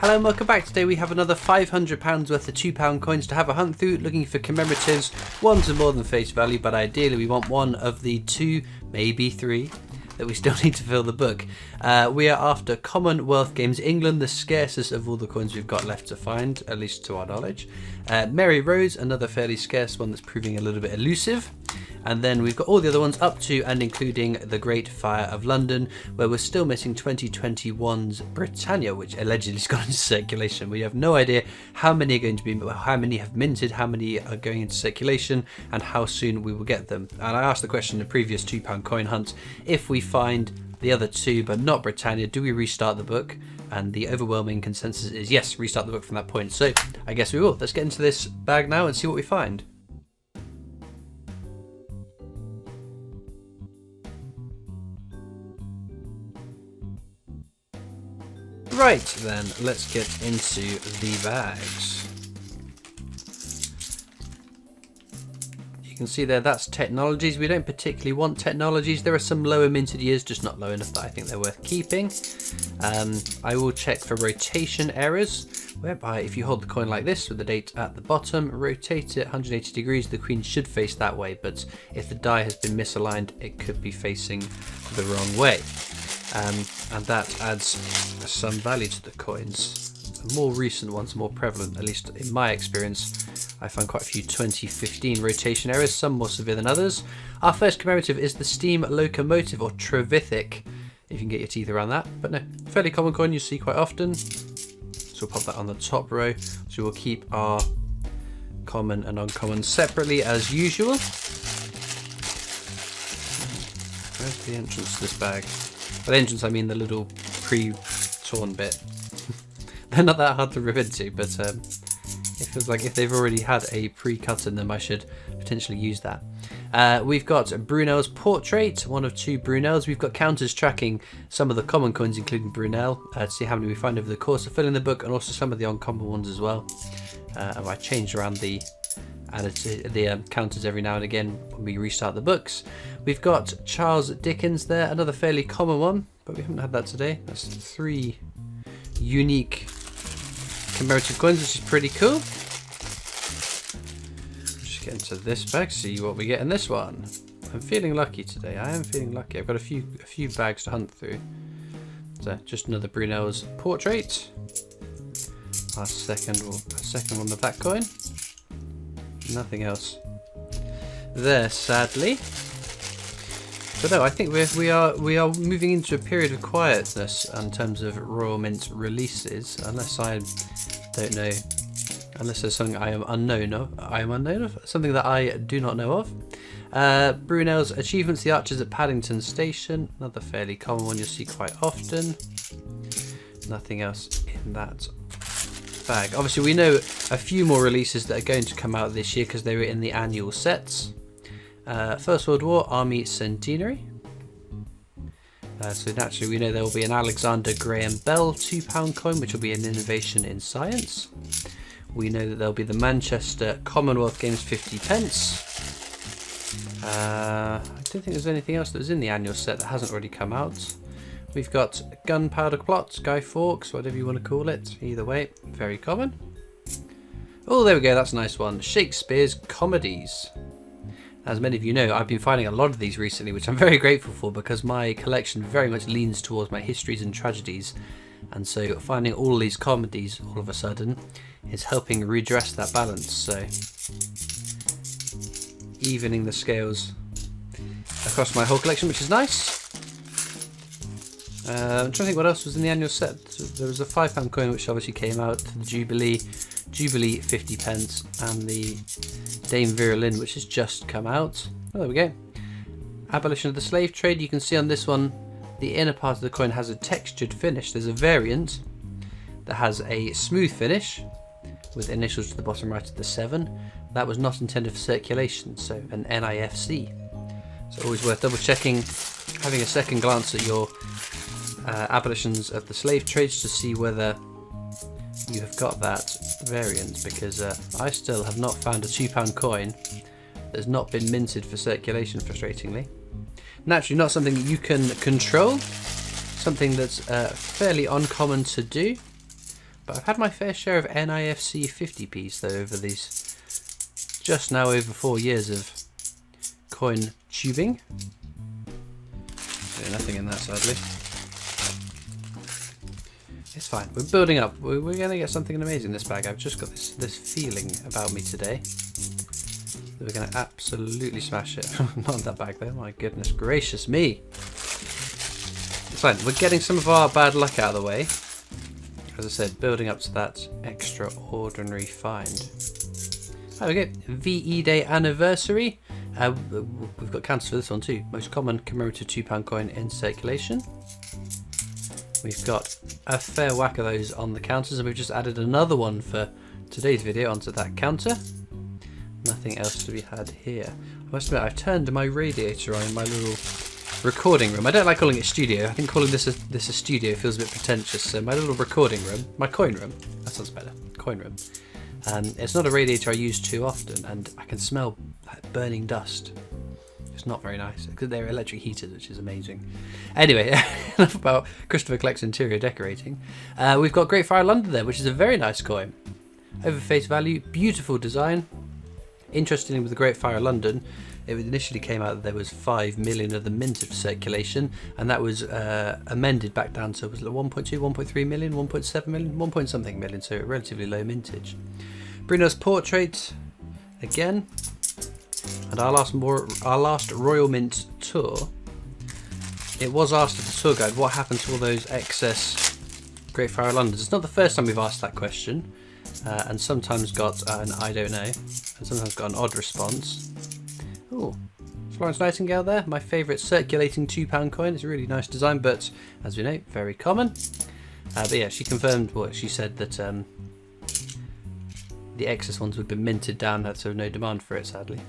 Hello and welcome back. Today we have another £500 worth of £2 coins to have a hunt through, looking for commemoratives. One's more than face value, but ideally we want one of the two, maybe three, that we still need to fill the book. We are after Commonwealth Games England, the scarcest of all the coins we've got left to find, at least to our knowledge. Mary Rose, another fairly scarce one that's proving a little bit elusive. And then we've got all the other ones up to and including the Great Fire of London, where we're still missing 2021's Britannia, which allegedly has gone into circulation. We have no idea how many are going to be, how many have minted, how many are going into circulation, and how soon we will get them. And I asked the question in the previous £2 coin hunt, if we find the other two but not Britannia, do we restart the book? And the overwhelming consensus is yes, restart the book from that point. So I guess we will. Let's get into this bag now and see what we find. Right then, let's get into the bags. You can see there, that's technologies. We don't particularly want technologies. There are some lower minted years, just not low enough that I think they're worth keeping. I will check for rotation errors, whereby if you hold the coin like this with the date at the bottom, rotate it 180 degrees, the queen should face that way, but if the die has been misaligned, it could be facing the wrong way. And that adds some value to the coins. The more recent ones are more prevalent, at least in my experience. I found quite a few 2015 rotation errors, some more severe than others. Our first commemorative is the steam locomotive, or Trevithick, if you can get your teeth around that. But no, fairly common coin you see quite often. So we'll pop that on the top row. So we'll keep our common and uncommon separately as usual. Where's the entrance to this bag? By the entrance I mean the little pre-torn bit. They're not that hard to rip into, but it feels like if they've already had a pre-cut in them, I should potentially use that. We've got Brunel's portrait, one of two Brunels. We've got counters tracking some of the common coins, including Brunel, to see how many we find over the course of filling the book, and also some of the uncommon ones as well. I change around the counters every now and again when we restart the books. We've got Charles Dickens there, another fairly common one, but we haven't had that today. That's 3 unique commemorative coins, which is pretty cool. Just get into this bag, see what we get in this one. I'm feeling lucky today. I am feeling lucky. I've got a few bags to hunt through. So just another Brunel's portrait. Our second one of that coin. Nothing else there, sadly. But no, I think we are moving into a period of quietness in terms of Royal Mint releases, unless there's something I am unknown of, something that I do not know of. Brunel's achievements, the Archers at Paddington Station, another fairly common one you'll see quite often. Nothing else in that bag. Obviously we know a few more releases that are going to come out this year because they were in the annual sets. First World War Army Centenary. So naturally we know there will be an Alexander Graham Bell £2 coin, which will be an innovation in science. We know that there'll be the Manchester Commonwealth Games 50p. I don't think there's anything else that was in the annual set that hasn't already come out. We've got Gunpowder Plot, Guy Fawkes, whatever you want to call it. Either way, very common. Oh, there we go, that's a nice one. Shakespeare's Comedies. As many of you know, I've been finding a lot of these recently, which I'm very grateful for because my collection very much leans towards my histories and tragedies. And so finding all these comedies all of a sudden is helping redress that balance. So evening the scales across my whole collection, which is nice. I'm trying to think what else was in the annual set. So there was a £5 coin which obviously came out, the Jubilee 50p, and the Dame Vera Lynn, which has just come out. Oh, there we go. Abolition of the slave trade. You can see on this one the inner part of the coin has a textured finish. There's a variant that has a smooth finish with initials to the bottom right of the 7. That was not intended for circulation, so an NIFC. So always worth double checking, having a second glance at your abolitions of the slave trades to see whether you have got that variant, because I still have not found a £2 coin that's not been minted for circulation, frustratingly. Naturally not something you can control, something that's fairly uncommon to do, But I've had my fair share of NIFC 50p's though over these just now over 4 years of coin tubing. Nothing in that, sadly. It's fine. We're building up. We're going to get something amazing in this bag. I've just got this feeling about me today that we're going to absolutely smash it. Not in that bag though. My goodness gracious me. It's fine. We're getting some of our bad luck out of the way. As I said, building up to that extraordinary find. There we go. VE Day anniversary. We've got counters for this one too. Most common commemorative £2 coin in circulation. We've got a fair whack of those on the counters, and we've just added another one for today's video onto that counter. Nothing else to be had here. I must admit, I've turned my radiator on in my little recording room. I don't like calling it studio. I think calling this a studio feels a bit pretentious. So my little recording room, my coin room, that sounds better, coin room. It's not a radiator I use too often, and I can smell burning dust. It's not very nice because they're electric heaters, which is amazing. Anyway, enough about Christopher Kleck's interior decorating. We've got Great Fire London there, which is a very nice coin. Over face value, beautiful design. Interestingly, with the Great Fire London, it initially came out that there was 5 million of the minted for circulation, and that was amended back down to, was it 1.2, 1.3 million, 1.7 million, 1 point something million, so relatively low mintage. Bruno's portrait again. And our last Royal Mint tour, it was asked of the tour guide what happened to all those excess Great Fire Londons. It's not the first time we've asked that question, and sometimes got an I don't know, and sometimes got an odd response. Oh, Florence Nightingale there, my favourite circulating £2 coin. It's a really nice design, but as we know, very common. But yeah, she confirmed what she said, that the excess ones would be minted down, so no demand for it, sadly.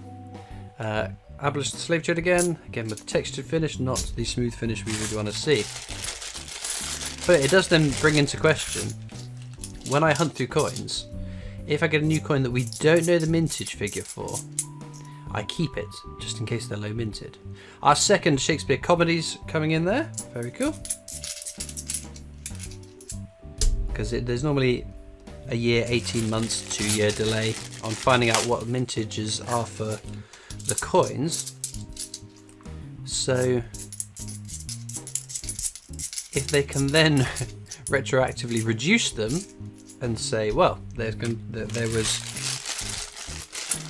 Abolish the slave trade again with the textured finish, not the smooth finish we really want to see. But it does then bring into question, when I hunt through coins, if I get a new coin that we don't know the mintage figure for, I keep it, just in case they're low minted. Our second Shakespeare comedies coming in there, very cool. Because there's normally a year, 18 months, 2-year delay on finding out what mintages are for the coins. So if they can then retroactively reduce them and say, well, there was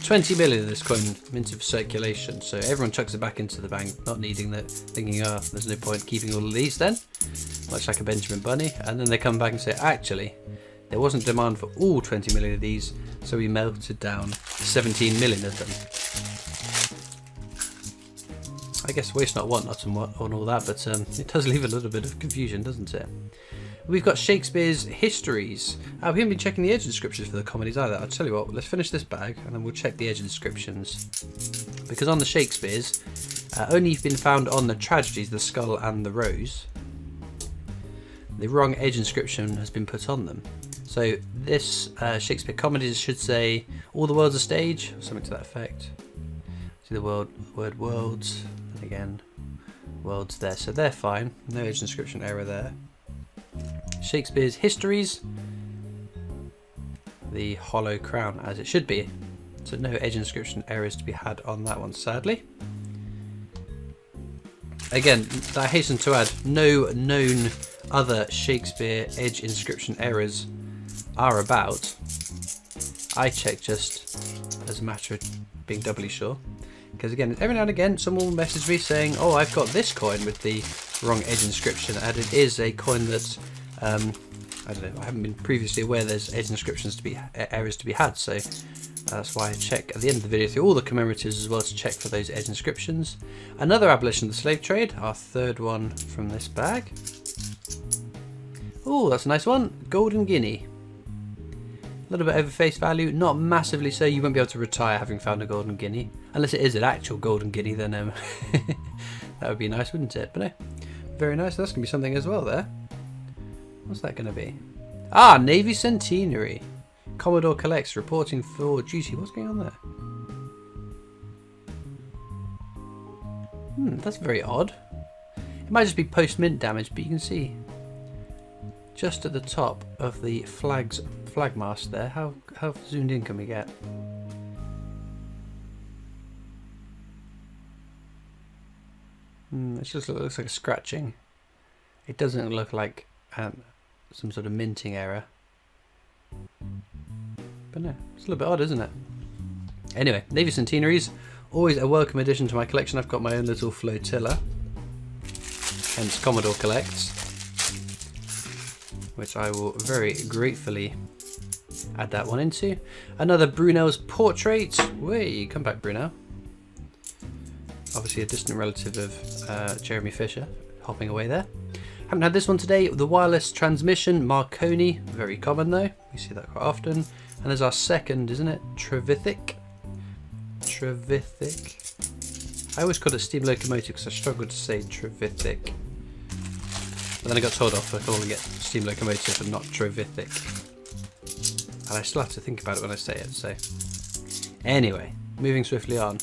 20 million of this coin minted for circulation, so everyone chucks it back into the bank, not needing that, thinking, oh, there's no point keeping all of these then, much like a Benjamin Bunny, and then they come back and say, actually, there wasn't demand for all 20 million of these, so we melted down 17 million of them. I guess waste not, want not, and all that, but it does leave a little bit of confusion, doesn't it? We've got Shakespeare's histories. We haven't been checking the edge descriptions for the comedies either. I'll tell you what, let's finish this bag and then we'll check the edge descriptions. Because on the Shakespeare's, only been found on the tragedies, the Skull and the Rose. The wrong edge inscription has been put on them. So this Shakespeare comedies should say, all the world's a stage, or something to that effect. See the word worlds, and again, worlds there. So they're fine, no edge inscription error there. Shakespeare's histories, the hollow crown as it should be. So no edge inscription errors to be had on that one, sadly. Again, I hasten to add, no known other Shakespeare edge inscription errors are about. I check just as a matter of being doubly sure. Because again, every now and again, someone will message me saying, oh, I've got this coin with the wrong edge inscription, and it is a coin that, I don't know, I haven't been previously aware there's edge inscriptions to be, errors to be had, so that's why I check at the end of the video through all the commemoratives as well to check for those edge inscriptions. Another abolition of the slave trade, our third one from this bag. Oh, that's a nice one, golden guinea. A little bit over face value, not massively so. You won't be able to retire having found a golden guinea. Unless it is an actual golden guinea, then that would be nice, wouldn't it? But no, very nice. That's going to be something as well there. What's that going to be? Ah, Navy Centenary. Commodore collects, reporting for duty. What's going on there? That's very odd. It might just be post-mint damage, but you can see just at the top of the flag mast there. How zoomed in can we get? It just looks like a scratching. It doesn't look like some sort of minting error. But no, it's a little bit odd, isn't it? Anyway, Navy Centenaries, always a welcome addition to my collection. I've got my own little flotilla, hence Commodore Collects, which I will very gratefully add that one into. Another Brunel's portrait. Wait, come back, Brunel. Obviously a distant relative of Jeremy Fisher, hopping away there. Haven't had this one today. The wireless transmission, Marconi, very common though. We see that quite often. And there's our second, isn't it? Trevithick. I always called it steam locomotive because I struggled to say Trevithick. But then I got told off for calling it steam locomotive and not Trevithick. And I still have to think about it when I say it, so. Anyway, moving swiftly on.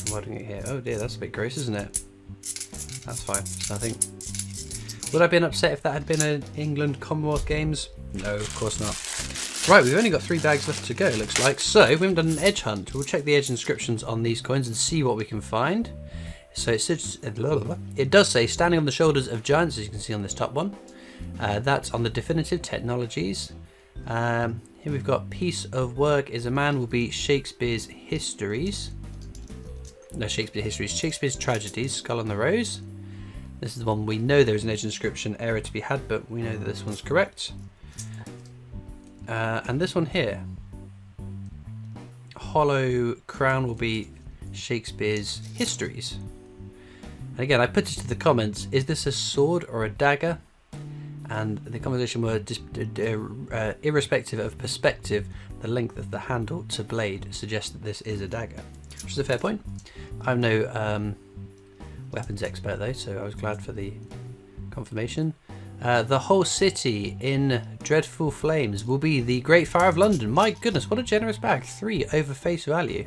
I'm writing it here. Oh dear, that's a bit gross, isn't it? That's fine, it's nothing. Would I have been upset if that had been an England Commonwealth Games? No, of course not. Right, we've only got 3 bags left to go, it looks like. So, we haven't done an edge hunt. We'll check the edge inscriptions on these coins and see what we can find. So, it does say, standing on the shoulders of giants, as you can see on this top one. That's on the definitive technologies. Here we've got piece of work is a man will be Shakespeare's histories. No, Shakespeare's tragedies, Skull and the Rose. This is the one we know there is an edge inscription error to be had, but we know that this one's correct. And this one here, hollow crown will be Shakespeare's histories. And again, I put it to the comments, is this a sword or a dagger? And the conversation were irrespective of perspective, the length of the handle to blade suggests that this is a dagger, which is a fair point. I'm no weapons expert though, so I was glad for the confirmation. The whole city in dreadful flames will be the Great Fire of London. My goodness, what a generous bag. 3 over face value.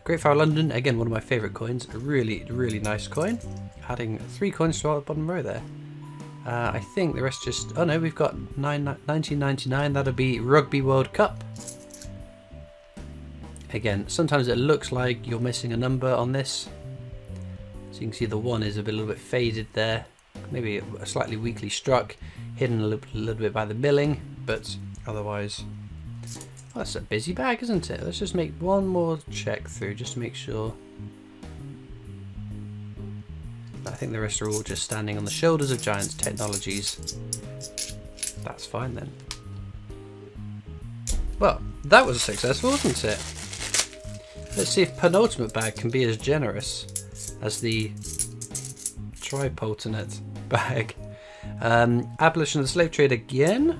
Great Fire of London, again, one of my favourite coins. A really, really nice coin. Adding 3 coins to our bottom row there. I think the rest just... Oh no, we've got 1999. That'll be Rugby World Cup. Again, sometimes it looks like you're missing a number on this. So you can see the 1 is a little bit faded there. Maybe slightly weakly struck, hidden a little bit by the milling, but otherwise... Well, that's a busy bag, isn't it? Let's just make one more check through, just to make sure. I think the rest are all just standing on the shoulders of giants technologies. That's fine then. Well, that was successful, wasn't it? Let's see if penultimate bag can be as generous as the tripultinate bag. Abolition of the slave trade again.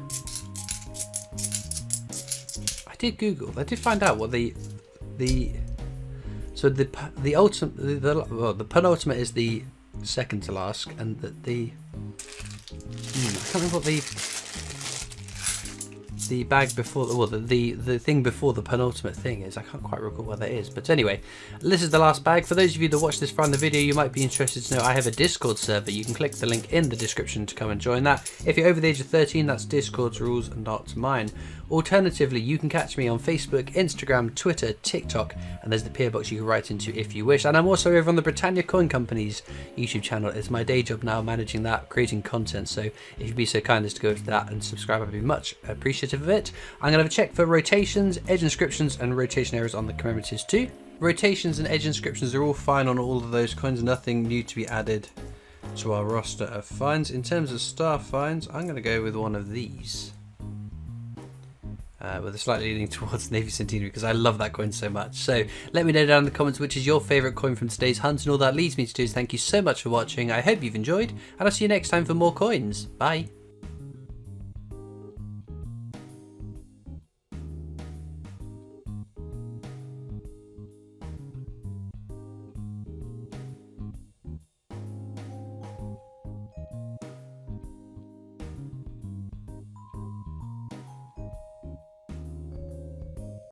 I did Google. I did find out what the penultimate is the second to last, and I can't remember what the bag before, well, the thing before the penultimate thing is. I can't quite recall what that is, but anyway, this is the last bag. For those of you that watch this from the video, you might be interested to know I have a Discord server. You can click the link in the description to come and join that. If you're over the age of 13, that's Discord's rules, not mine. Alternatively, you can catch me on Facebook, Instagram, Twitter, TikTok, and there's the PO box you can write into if you wish. And I'm also over on the Britannia Coin Company's YouTube channel. It's my day job now, managing that, creating content. So if you'd be so kind as to go to that and subscribe, I'd be much appreciative of it. I'm going to have a check for rotations, edge inscriptions, and rotation errors on the commemoratives too. Rotations and edge inscriptions are all fine on all of those coins. Nothing new to be added to our roster of finds. In terms of star finds, I'm going to go with one of these. With a slightly leaning towards Navy Centenary because I love that coin so much. So let me know down in the comments which is your favourite coin from today's hunt, and all that leads me to do is thank you so much for watching. I hope you've enjoyed, and I'll see you next time for more coins. Bye.